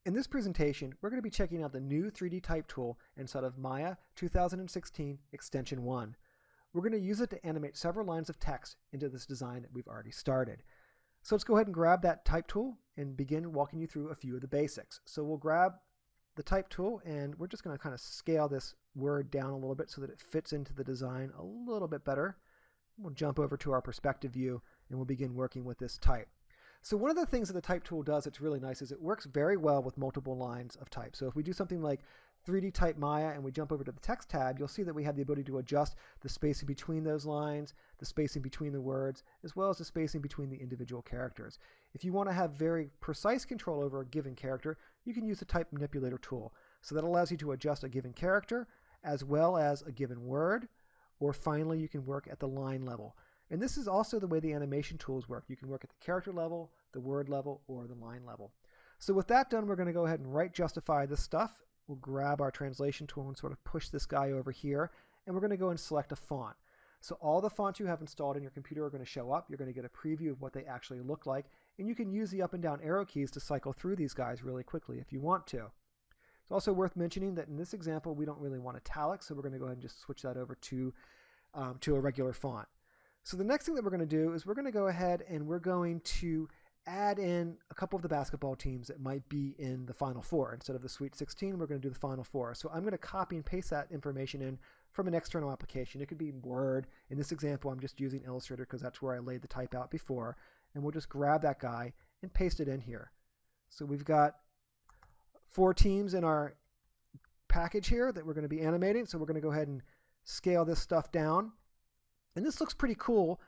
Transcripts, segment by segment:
In this presentation, we're going to be checking out the new 3D type tool inside of Maya 2016 Extension 1. We're going to use it to animate several lines of text into this design that we've already started. So let's go ahead and grab that type tool and begin walking you through a few of the basics. So we'll grab the type tool and we're just going to kind of scale this word down a little bit so that it fits into the design a little bit better. We'll jump over to our perspective view and we'll begin working with this type. So one of the things that the type tool does that's really nice is it works very well with multiple lines of type. So if we do something like 3D type Maya and we jump over to the text tab, you'll see that we have the ability to adjust the spacing between those lines, the spacing between the words, as well as the spacing between the individual characters. If you want to have very precise control over a given character, you can use the type manipulator tool. So that allows you to adjust a given character as well as a given word, or finally you can work at the line level. And this is also the way the animation tools work. You can work at the character level, the word level, or the line level. So with that done, we're going to go ahead and right justify this stuff. We'll grab our translation tool and sort of push this guy over here, and we're going to go and select a font. So all the fonts you have installed in your computer are going to show up. You're going to get a preview of what they actually look like, and you can use the up and down arrow keys to cycle through these guys really quickly if you want to. It's also worth mentioning that in this example, we don't really want italics, so we're going to go ahead and just switch that over to a regular font. So the next thing that we're going to do is we're going to go ahead and we're going to add in a couple of the basketball teams that might be in the Final Four. Instead of the Sweet 16, we're going to do the Final Four. So I'm going to copy and paste that information in from an external application. It could be Word. In this example, I'm just using Illustrator because that's where I laid the type out before. And we'll just grab that guy and paste it in here. So we've got 4 teams in our package here that we're going to be animating. So we're going to go ahead and scale this stuff down. And this looks pretty cool.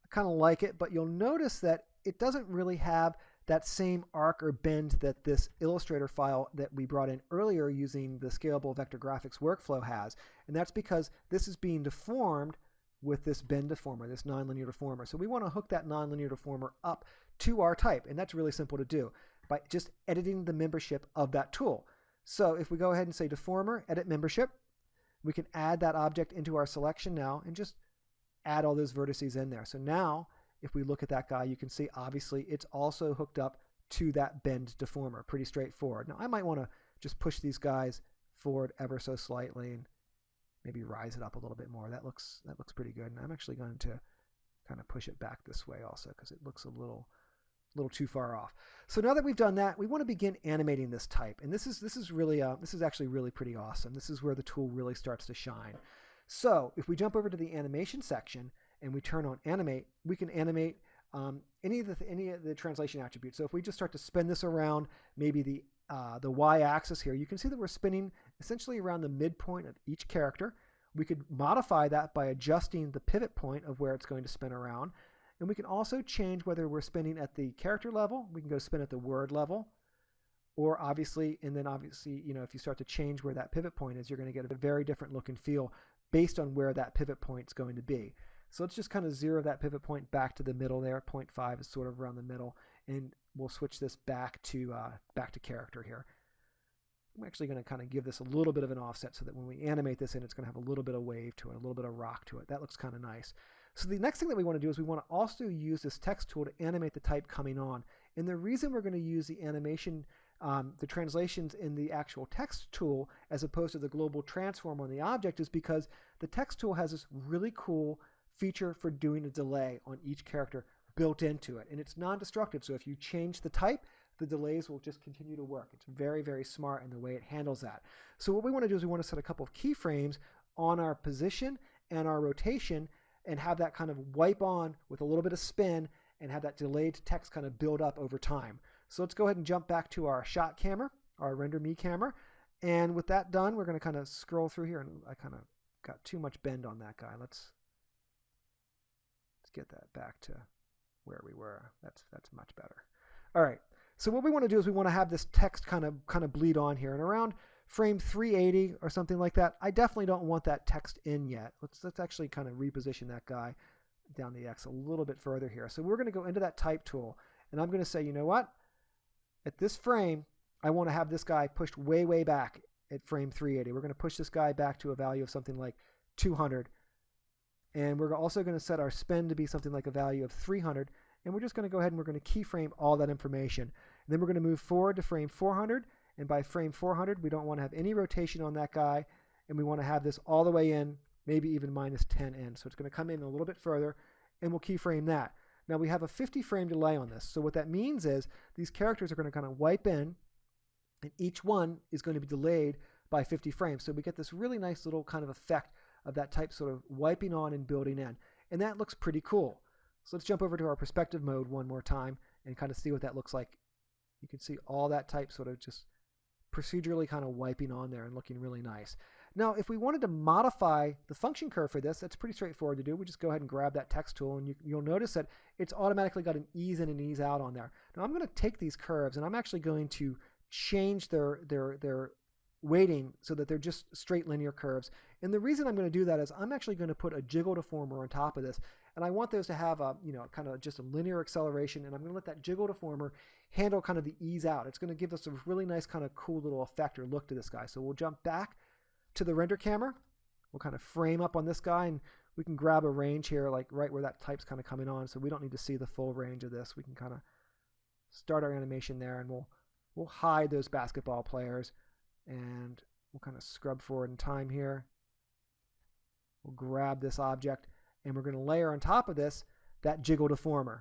I kind of like it, but you'll notice that it doesn't really have that same arc or bend that this Illustrator file that we brought in earlier using the scalable vector graphics workflow has. And that's because this is being deformed with this bend deformer, this nonlinear deformer. So we want to hook that nonlinear deformer up to our type, and that's really simple to do by just editing the membership of that tool. So if we go ahead and say deformer, edit membership, we can add that object into our selection now and just add all those vertices in there. So now if we look at that guy, you can see obviously it's also hooked up to that bend deformer. Pretty straightforward. Now I might want to just push these guys forward ever so slightly and maybe rise it up a little bit more. That looks pretty good. And I'm actually going to kind of push it back this way also because it looks a little too far off. So now that we've done that, we want to begin animating this type. And this is actually really pretty awesome. This is where the tool really starts to shine. So if we jump over to the animation section and we turn on animate, we can animate any of the translation attributes. So if we just start to spin this around maybe the y-axis here, you can see that we're spinning essentially around the midpoint of each character. We could modify that by adjusting the pivot point of where it's going to spin around. And we can also change whether we're spinning at the character level. We can go spin at the word level. Or obviously, you know, if you start to change where that pivot point is, you're going to get a very different look and feel based on where that pivot point is going to be. So let's just kind of zero that pivot point back to the middle there. 0.5 is sort of around the middle, and we'll switch this back to character here. I'm actually going to kind of give this a little bit of an offset so that when we animate this in, it's going to have a little bit of wave to it, a little bit of rock to it. That looks kind of nice. So the next thing that we want to do is we want to also use this text tool to animate the type coming on. And the reason we're going to use the animation the translations in the actual text tool as opposed to the global transform on the object is because the text tool has this really cool feature for doing a delay on each character built into it. And it's non-destructive. So if you change the type, the delays will just continue to work. It's very, very smart in the way it handles that. So what we want to do is we want to set a couple of keyframes on our position and our rotation and have that kind of wipe on with a little bit of spin and have that delayed text kind of build up over time. So let's go ahead and jump back to our shot camera, our render me camera. And with that done, we're going to kind of scroll through here. And I kind of got too much bend on that guy. Let's get that back to where we were. That's much better. All right. So what we want to do is we want to have this text kind of bleed on here. And around frame 380 or something like that, I definitely don't want that text in yet. Let's actually kind of reposition that guy down the X a little bit further here. So we're going to go into that type tool. And I'm going to say, you know what? At this frame, I want to have this guy pushed way, way back at frame 380. We're going to push this guy back to a value of something like 200. And we're also going to set our spin to be something like a value of 300. And we're just going to go ahead and we're going to keyframe all that information. And then we're going to move forward to frame 400. And by frame 400, we don't want to have any rotation on that guy, and we want to have this all the way in, maybe even minus 10 in. So it's going to come in a little bit further, and we'll keyframe that. Now we have a 50 frame delay on this. So what that means is these characters are going to kind of wipe in, and each one is going to be delayed by 50 frames. So we get this really nice little kind of effect of that type sort of wiping on and building in. And that looks pretty cool. So let's jump over to our perspective mode one more time and kind of see what that looks like. You can see all that type sort of just procedurally kind of wiping on there and looking really nice. Now, if we wanted to modify the function curve for this, that's pretty straightforward to do. We just go ahead and grab that text tool, and you'll notice that it's automatically got an ease in and ease out on there. Now, I'm going to take these curves, and I'm actually going to change their weighting so that they're just straight linear curves. And the reason I'm going to do that is I'm actually going to put a jiggle deformer on top of this, and I want those to have a, kind of just a linear acceleration, and I'm going to let that jiggle deformer handle kind of the ease out. It's going to give us a really nice kind of cool little effect or look to this guy. So we'll jump back to the render camera. We'll kind of frame up on this guy, and we can grab a range here, like right where that type's kind of coming on, so we don't need to see the full range of this. We can kind of start our animation there, and we'll hide those basketball players, and we'll kind of scrub forward in time here. We'll grab this object, and we're going to layer on top of this that jiggle deformer.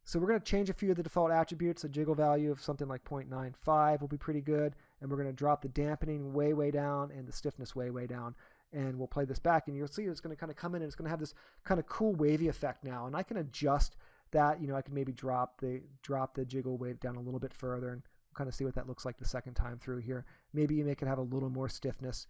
So we're going to change a few of the default attributes. A jiggle value of something like 0.95 will be pretty good, and we're going to drop the dampening way down and the stiffness way down, and we'll play this back, and you'll see it's going to kind of come in, and it's going to have this kind of cool wavy effect now, and I can adjust that. I can maybe drop the jiggle weight down a little bit further, and we'll kind of see what that looks like the second time through here. Maybe you make it have a little more stiffness,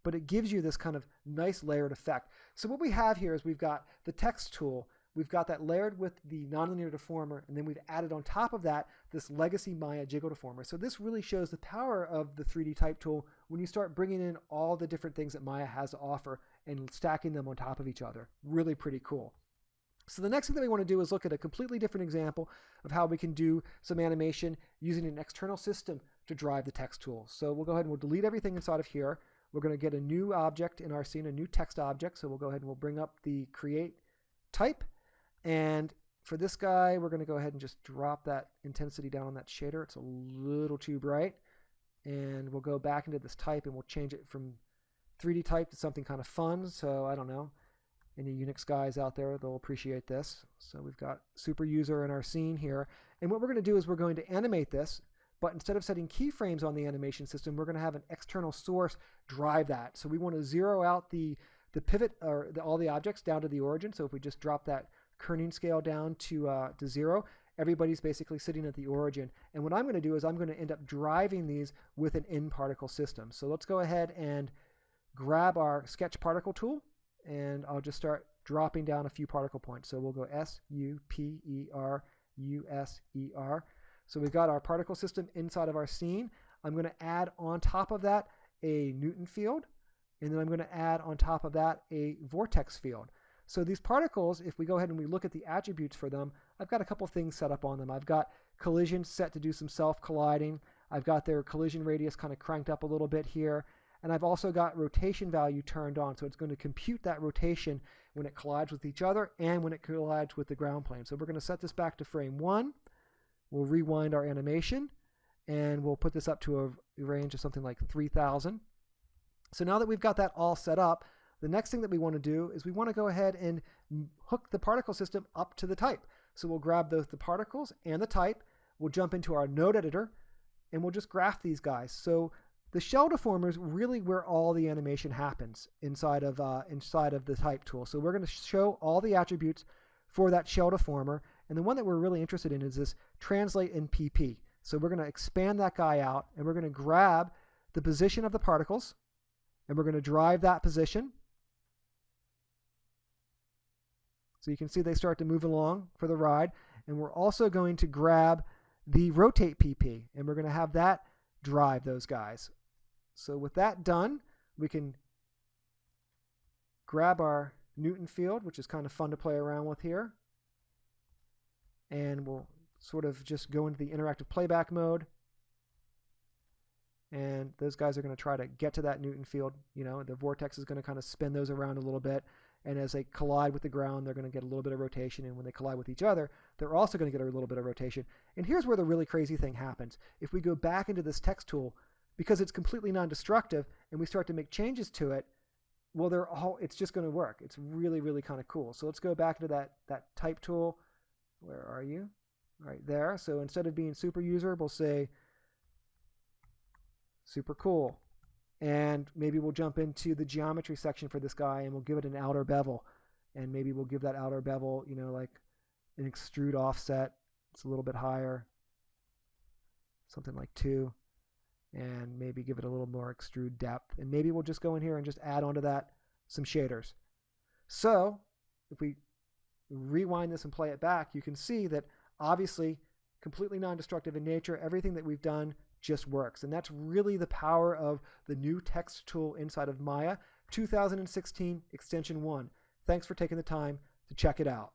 but it gives you this kind of nice layered effect. So what we have here is we've got the text tool, we've got that layered with the nonlinear deformer, and then we've added on top of that this legacy Maya jiggle deformer. So this really shows the power of the 3D type tool when you start bringing in all the different things that Maya has to offer and stacking them on top of each other. Really pretty cool. So the next thing that we want to do is look at a completely different example of how we can do some animation using an external system to drive the text tool. So we'll go ahead and we'll delete everything inside of here. We're going to get a new object in our scene, a new text object. So we'll go ahead and we'll bring up the create type. And for this guy, we're going to go ahead and just drop that intensity down on that shader. It's a little too bright. And we'll go back into this type, and we'll change it from 3D type to something kind of fun. So I don't know, any Unix guys out there, they'll appreciate this. So we've got super user in our scene here. And what we're going to do is we're going to animate this, but instead of setting keyframes on the animation system, we're going to have an external source drive that. So we want to zero out the pivot, or all the objects down to the origin. So if we just drop that kerning scale down to 0, everybody's basically sitting at the origin. And what I'm going to do is I'm going to end up driving these with an in particle system. So let's go ahead and grab our sketch particle tool, and I'll just start dropping down a few particle points. So we'll go SUPERUSER. So we've got our particle system inside of our scene. I'm going to add on top of that a Newton field, and then I'm going to add on top of that a vortex field. So these particles, if we go ahead and we look at the attributes for them, I've got a couple things set up on them. I've got collision set to do some self-colliding. I've got their collision radius kind of cranked up a little bit here. And I've also got rotation value turned on. So it's going to compute that rotation when it collides with each other and when it collides with the ground plane. So we're going to set this back to frame 1. We'll rewind our animation, and we'll put this up to a range of something like 3,000. So now that we've got that all set up, the next thing that we want to do is we want to go ahead and hook the particle system up to the type. So we'll grab both the particles and the type. We'll jump into our node editor, and we'll just graph these guys. So the shell deformer is really where all the animation happens inside of the type tool. So we're going to show all the attributes for that shell deformer. And the one that we're really interested in is this translate in PP. So we're going to expand that guy out, and we're going to grab the position of the particles, and we're going to drive that position. So you can see they start to move along for the ride. And we're also going to grab the rotate PP, and we're going to have that drive those guys. So with that done, we can grab our Newton field, which is kind of fun to play around with here. And we'll sort of just go into the interactive playback mode. And those guys are going to try to get to that Newton field. The vortex is going to kind of spin those around a little bit. and as they collide with the ground, they're going to get a little bit of rotation, and when they collide with each other, they're also going to get a little bit of rotation. And here's where the really crazy thing happens. If we go back into this text tool, because it's completely non-destructive, and we start to make changes to it, well, it's just going to work. It's really, really kind of cool. So let's go back to that type tool. Where are you? Right there. So instead of being super user, we'll say super cool. And maybe we'll jump into the geometry section for this guy, and we'll give it an outer bevel. And maybe we'll give that outer bevel, like an extrude offset. It's a little bit higher, something like 2. And maybe give it a little more extrude depth. And maybe we'll just go in here and just add onto that some shaders. So if we rewind this and play it back, you can see that obviously completely non-destructive in nature. Everything that we've done just works. And that's really the power of the new text tool inside of Maya 2016 Extension 1. Thanks for taking the time to check it out.